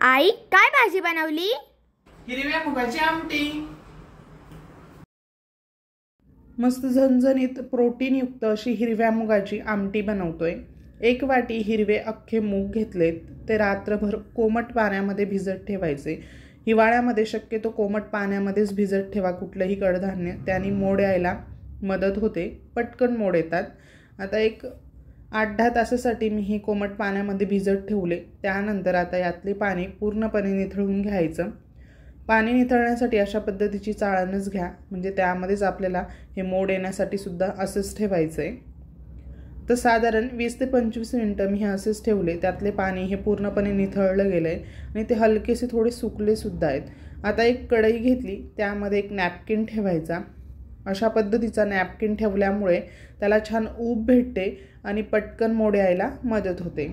आई काय भाजी बनवली? हिरव्या मुगाची आमटी। मस्त झणझणीत प्रोटीनयुक्त अशी हिरव्या मुगाची आमटी बनवतोय। 1 वाटी हिरवे अख्खे मूग घेतलेत, ते रात्रभर कोमट पाण्यामध्ये भिजत ठेवायचे। हिवाळ्यामध्ये शक्यतो कोमट पाण्यामध्येच भिजत ठेवा कुठलंही कडधान्य, त्याने मोड यायला मदत होते, पटकन मोड येतात। आता एक 8-10 तासासाठी मी हे कोमट पाण्यामध्ये भिजत ठेवले। त्यानंतर आता यातले पाणी पूर्णपणे निथळून घ्यायचं। पाणी निथळण्यासाठी अशा पद्धतीची चाळणच घ्या, म्हणजे त्यामध्येच आपल्याला हे मोड येण्यासाठी सुद्धा असंच ठेवायचं आहे। तर साधारण 20 ते 25 मिनिटं मी हे असेच ठेवले। त्यातले पाणी हे पूर्णपणे निथळलं गेलं आहे आणि ते हलकेसे थोडे सुकले सुद्धा आहेत। आता एक कढई घेतली, त्यामध्ये एक नॅपकिन ठेवायचा। अशा पद्धतीचा नॅपकिन ठेवल्यामुळे त्याला छान ऊब भेटते आणि पटकन मोड यायला मदत होते।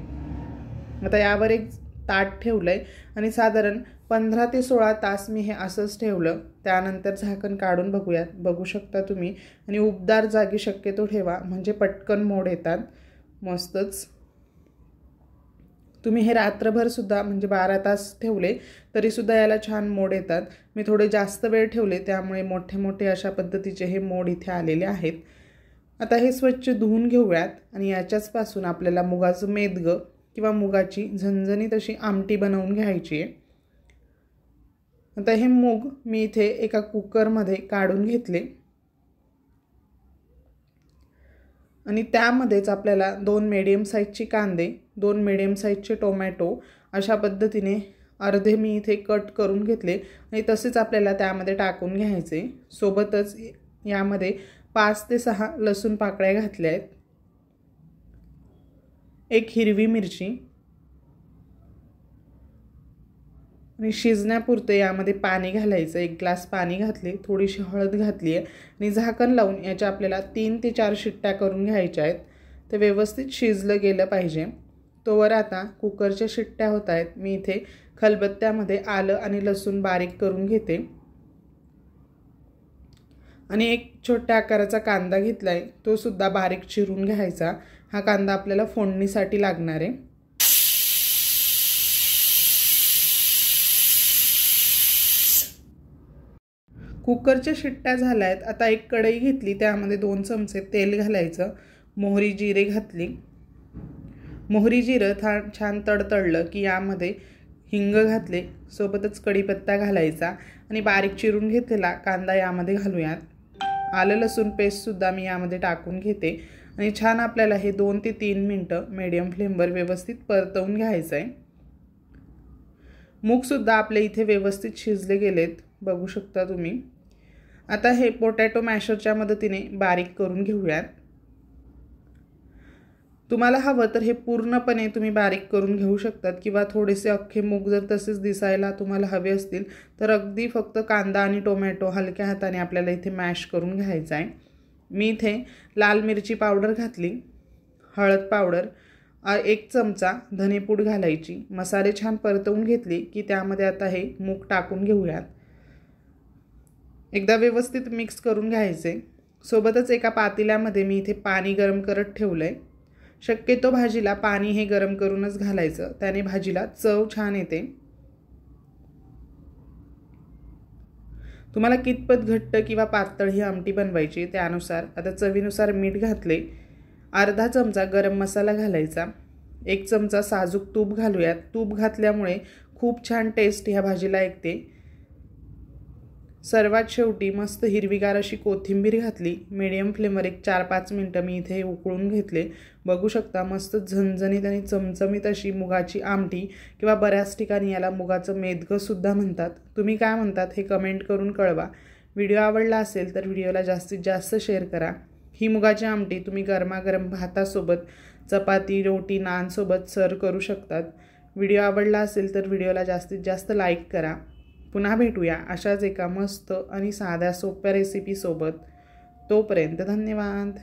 आता यावर एक ताट ठेवलंय आणि साधारण 15 ते 16 तास मी हे असंच ठेवलं। त्यानंतर झाकण काढून बघू शकता तुम्ही, आणि उबदार जागी शक्यतो ठेवा, म्हणजे पटकन मोड येतात। मस्तच तुम्ही हे रात्रभर सुद्धा म्हणजे 12 तास ठेवले तरी सुद्धा याला छान मोड येतात। मी थोडे जास्त वेळ ठेवले, त्यामुळे मोठे मोठे अशा पद्धतीचे हे मोड इथे आलेले आहेत। आता हे स्वच्छ धुवून घेऊयात आणि याच्याच पासून आपल्याला मुगाचं मेदगं किंवा मुगाची झणझणीत अशी आमटी बनवून घ्यायची आहे। आता हे मूग मी इथे एका कुकरमध्ये काढून घेतले आणि त्यामध्येच आपल्याला 2 मीडियम साईजचे कांदे, 2 मीडियम साईजचे टोमॅटो अशा पद्धतीने अर्धे मी इथे कट करून घेतले आणि तसेच आपल्याला त्यामध्ये टाकून घ्यायचे। सोबतच यामध्ये 5 ते 6 लसूण पाकळ्या घातल्या आहेत, एक हिरवी मिरची आणि शिजण्यापुरते यामध्ये पाणी घालायचं। 1 ग्लास पाणी घातले, थोडीशी हळद घातली आहे आणि झाकण लावून याच्या आपल्याला 3 ते 4 शिट्ट्या करून घ्यायच्या आहेत। ते व्यवस्थित शिजलं गेलं पाहिजे। तोवर आता कुकरच्या शिट्ट्या होत आहेत। मी इथे खलबत्त्यामध्ये आलं आणि लसूण बारीक करून घेते आणि एक छोट्या आकाराचा कांदा घेतलाय, तो सुद्धा बारीक चिरून घ्यायचा। हा कांदा आपल्याला फोडणीसाठी लागणार आहे। कुकरच्या शिट्ट्या झाल्यात। आता एक कढई घेतली, त्यामध्ये 2 चमचे तेल घालायचं, मोहरी जिरे घातली। मोहरी जिरं छान तडतडलं की यामध्ये हिंग घातले, सोबतच कढीपत्ता घालायचा आणि बारीक चिरून घेतलेला कांदा यामध्ये घालूयात। आलं लसूण पेस्ट सुद्धा मी यामध्ये टाकून घेते आणि छान आपल्याला हे 2 ते 3 मिनिटं मीडियम फ्लेमवर व्यवस्थित परतवून घ्यायचं आहे। मूग सुद्धा आपले इथे व्यवस्थित शिजले गेलेत, बघू शकता तुम्ही। आता हे पोटॅटो मॅशरच्या मदतीने बारीक करून घेऊयात। तुम्हाला हवं तर हे पूर्णपणे तुम्ही बारीक करून घेऊ शकतात, किंवा थोडेसे अख्खे मूग जर तसेच दिसायला तुम्हाला हवे असतील तर अगदी फक्त कांदा आणि टोमॅटो हलक्या हाताने आपल्याला इथे मॅश करून घ्यायचा आहे। मी इथे लाल मिरची पावडर घातली, हळद पावडर, 1 चमचा धनेपूड घालायची। मसाले छान परतवून घेतले की त्यामध्ये आता हे मूग टाकून घेऊयात। एकदा व्यवस्थित मिक्स करून घ्यायचे। सोबतच एका पातेल्यामध्ये मी इथे पाणी गरम करत ठेवलंय। शक्यतो भाजीला पाणी हे गरम करूनच घालायचं, त्याने भाजीला चव छान येते। तुम्हाला कितपत घट्ट किंवा पातळ ही आमटी बनवायची त्यानुसार। आता चवीनुसार मीठ घातले, अर्धा चमचा गरम मसाला घालायचा, 1 चमचा साजूक तूप घालूयात। तूप घातल्यामुळे खूप छान टेस्ट ह्या भाजीला येते। सर्वात शेवटी मस्त हिरवीगार अशी कोथिंबीर घातली। मीडियम फ्लेमवर एक 4-5 मिनिटं मी इथे उकळून घेतले। बघू शकता मस्त झणझणीत आणि चमचमीत अशी मुगाची आमटी, किंवा बऱ्याच ठिकाणी याला मुगाचं मेदगं सुद्धा म्हणतात। तुम्ही काय म्हणतात हे कमेंट करून कळवा। व्हिडिओ आवडला असेल तर व्हिडिओला जास्तीत जास्त शेअर करा। ही मुगाची आमटी तुम्ही गरमागरम भातासोबत, चपाती, रोटी, नानसोबत सर्व करू शकतात। व्हिडिओ आवडला असेल तर व्हिडिओला जास्तीत जास्त लाईक करा। पुन्हा भेटूया अशाच एका मस्त आणि साध्या सोप्या रेसिपीसोबत। तोपर्यंत धन्यवाद।